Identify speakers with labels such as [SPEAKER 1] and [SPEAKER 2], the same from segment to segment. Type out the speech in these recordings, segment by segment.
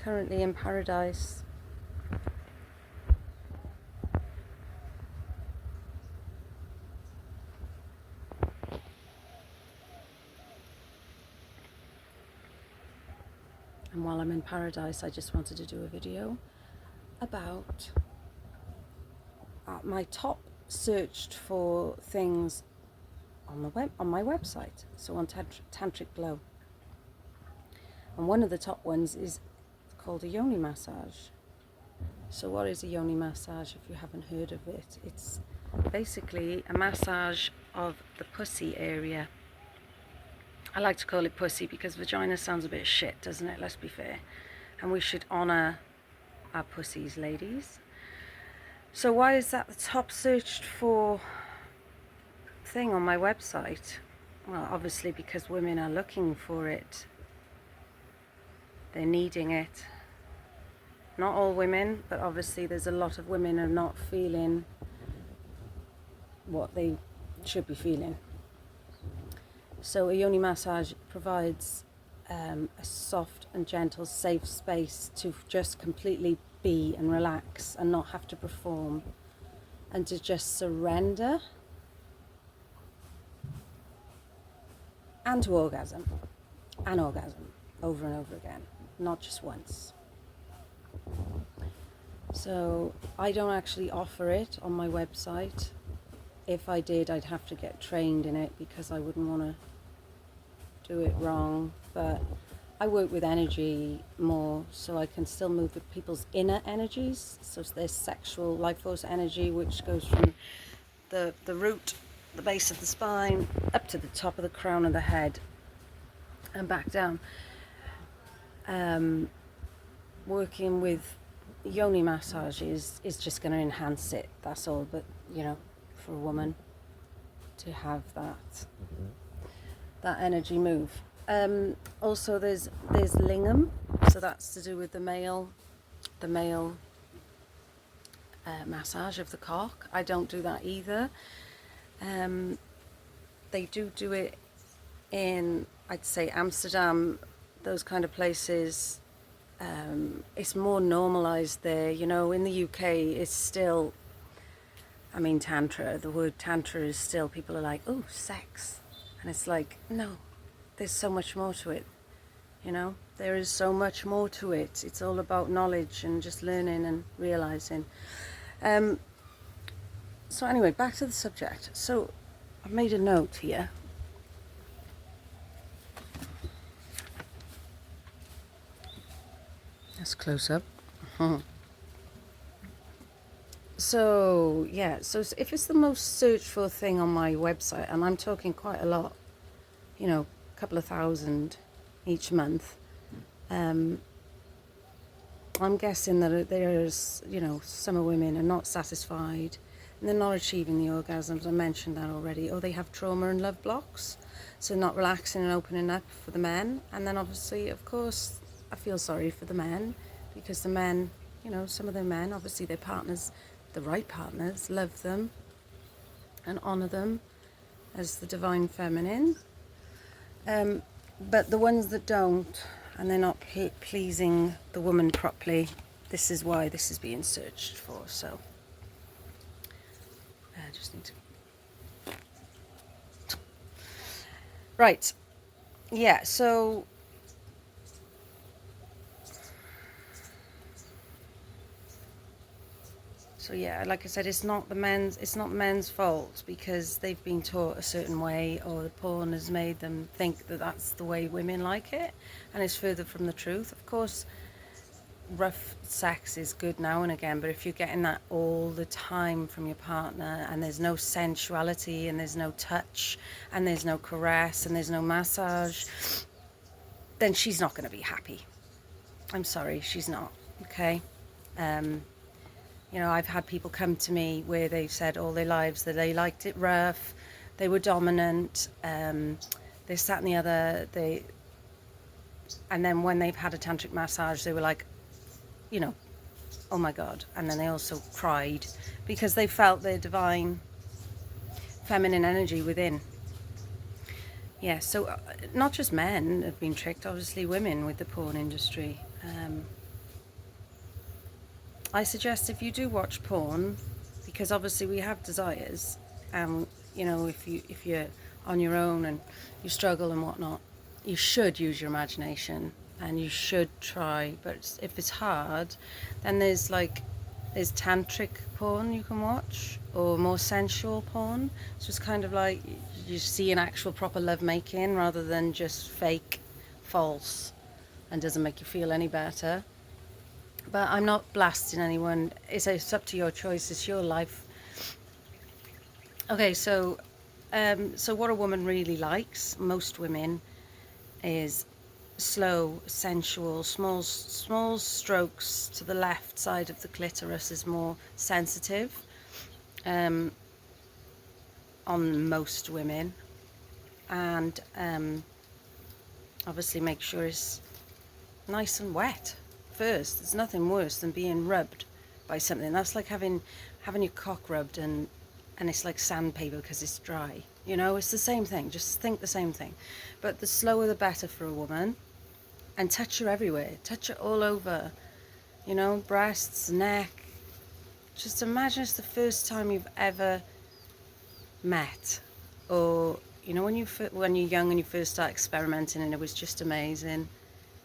[SPEAKER 1] currently in paradise. And while I'm in paradise, I just wanted to do a video about my top searched for things on my website, so on Tantric Glow. And one of the top ones is called a YONI massage. So what is a YONI massage, if you haven't heard of it? It's basically a massage of the pussy area. I like to call it pussy because vagina sounds a bit shit, doesn't it? Let's be fair. And we should honour our pussies, ladies. So why is that the top searched for thing on my website? Well, obviously because women are looking for it. They're needing it. Not all women, but obviously there's a lot of women who are not feeling what they should be feeling. So a yoni massage provides a soft and gentle, safe space to just completely be and relax and not have to perform, and to just surrender and to orgasm over and over again, not just once. So I don't actually offer it on my website. If I did, I'd have to get trained in it because I wouldn't want to do it wrong. But I work with energy more, so I can still move with people's inner energies. So there's sexual life force energy, which goes from the root, the base of the spine, up to the top of the crown of the head and back down. Working with yoni massage is just going to enhance it, that's all. But you know, for a woman to have that energy move. Also there's lingam, so that's to do with the male massage of the cock. I don't do that either. They do it in, I'd say, Amsterdam, those kind of places. It's more normalized there. You know, in the UK it's still, I mean, tantra, the word tantra is still, people are like, oh, sex. And it's like, no, there's so much more to it. You know, there is so much more to it. It's all about knowledge and just learning and realizing. So anyway, back to the subject. So I've made a note here. That's close up. So yeah, so if it's the most searched for thing on my website, and I'm talking quite a lot, you know, a couple of thousand each month, I'm guessing that there's, you know, some women are not satisfied and they're not achieving the orgasms. I mentioned that already. Or they have trauma and love blocks, so not relaxing and opening up for the men. And then obviously, of course, I feel sorry for the men, because the men, you know, some of the men, obviously their partners, the right partners, love them and honour them as the divine feminine. But the ones that don't, and they're not pleasing the woman properly, this is why this is being searched for. So I just need to... Right. Yeah, so yeah, like I said, it's not men's fault because they've been taught a certain way, or the porn has made them think that that's the way women like it, and it's further from the truth. Of course, rough sex is good now and again, but if you're getting that all the time from your partner, and there's no sensuality, and there's no touch, and there's no caress, and there's no massage, then she's not going to be happy. I'm sorry, she's not. Okay. You know, I've had people come to me where they've said all their lives that they liked it rough, they were dominant, this, that and the other, and then when they've had a tantric massage, they were like, you know, oh my God. And then they also cried because they felt their divine feminine energy within. Yeah, so not just men have been tricked, obviously women with the porn industry. I suggest if you do watch porn, because obviously we have desires, and you know, if you're on your own and you struggle and whatnot, you should use your imagination and you should try. But if it's hard, then there's tantric porn you can watch, or more sensual porn. So it's kind of like you see an actual proper love making rather than just fake, false, and doesn't make you feel any better. But I'm not blasting anyone. It's up to your choice. It's your life. Okay, so what a woman really likes, most women, is slow, sensual, small strokes to the left side of the clitoris is more sensitive on most women, and obviously make sure it's nice and wet first. There's nothing worse than being rubbed by something. That's like having your cock rubbed and it's like sandpaper because it's dry. You know, it's the same thing. Just think the same thing. But the slower the better for a woman. And touch her everywhere. Touch her all over. You know, breasts, neck. Just imagine it's the first time you've ever met. Or, you know, when you're young and you first start experimenting and it was just amazing.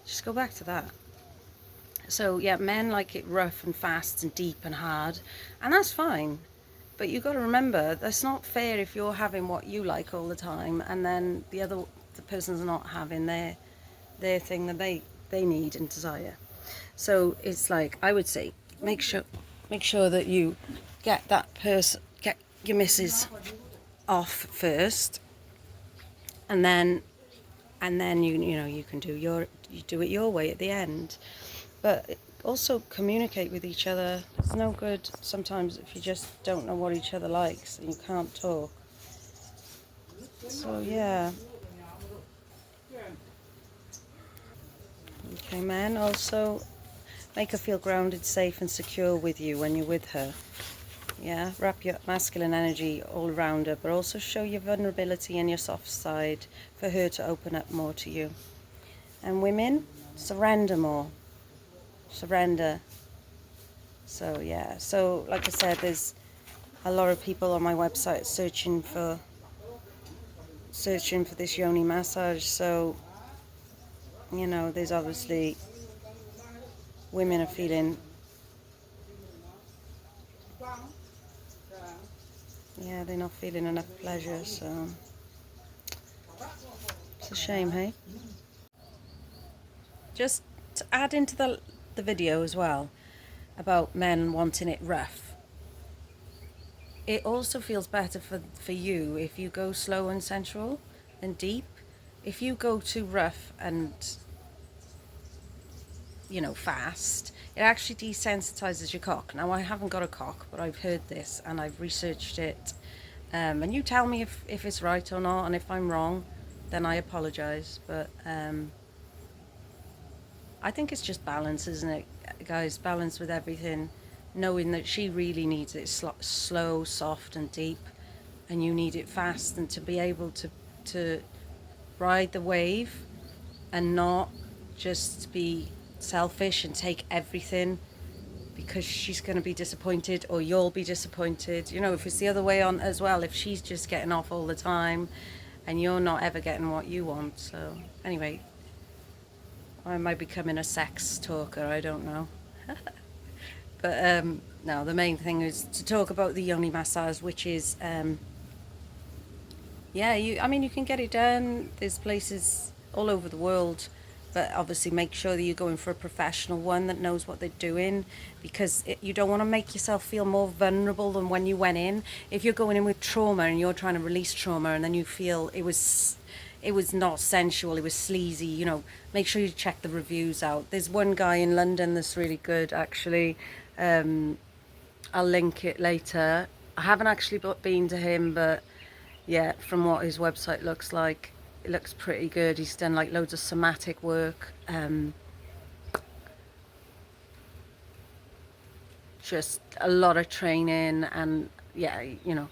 [SPEAKER 1] Just go back to that. So, yeah, men like it rough and fast and deep and hard. And that's fine. But you've got to remember, that's not fair if you're having what you like all the time and then the person's not having their thing that they need and desire. So it's like, I would say, make sure that you get your missus off first, and then you know you can you do it your way at the end. But also communicate with each other. It's no good sometimes if you just don't know what each other likes and you can't talk. So yeah. Okay, men, also make her feel grounded, safe and secure with you when you're with her. Yeah, wrap your masculine energy all around her, but also show your vulnerability and your soft side for her to open up more to you. And women, surrender more. Surrender. So yeah, so like I said, there's a lot of people on my website searching for this yoni massage. So, you know, there's obviously women are feeling, yeah, they're not feeling enough pleasure, so it's a shame, hey? Just to add into the video as well about men wanting it rough, it also feels better for you if you go slow and sensual and deep. If you go too rough and, you know, fast, it actually desensitizes your cock. Now, I haven't got a cock, but I've heard this and I've researched it. And you tell me if it's right or not, and if I'm wrong, then I apologize. But I think it's just balance, isn't it, guys? Balance with everything. Knowing that she really needs it slow, soft and deep, and you need it fast, and to be able to ride the wave and not just be selfish and take everything because she's going to be disappointed or you'll be disappointed. You know, if it's the other way on as well, if she's just getting off all the time and you're not ever getting what you want. So anyway, I might be becoming a sex talker, I don't know. But no, the main thing is to talk about the yoni massage, which is yeah, I mean, you can get it done. There's places all over the world, but obviously make sure that you're going for a professional one that knows what they're doing, because you don't want to make yourself feel more vulnerable than when you went in. If you're going in with trauma and you're trying to release trauma and then you feel it was not sensual, it was sleazy, you know, make sure you check the reviews out. There's one guy in London that's really good, actually. I'll link it later. I haven't actually been to him, but yeah, from what his website looks like, it looks pretty good. He's done like loads of somatic work, just a lot of training, and yeah, you know,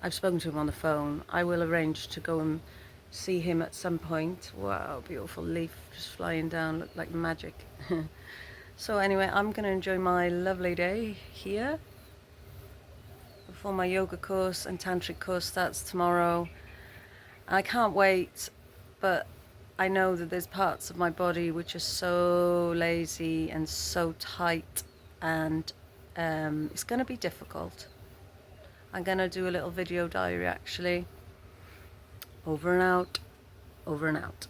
[SPEAKER 1] I've spoken to him on the phone. I will arrange to go and see him at some point. Wow, beautiful leaf just flying down, looked like magic. So anyway, I'm going to enjoy my lovely day here before my yoga course and tantric course starts tomorrow. I can't wait, but I know that there's parts of my body which are so lazy and so tight, and it's going to be difficult. I'm going to do a little video diary actually. Over and out, over and out.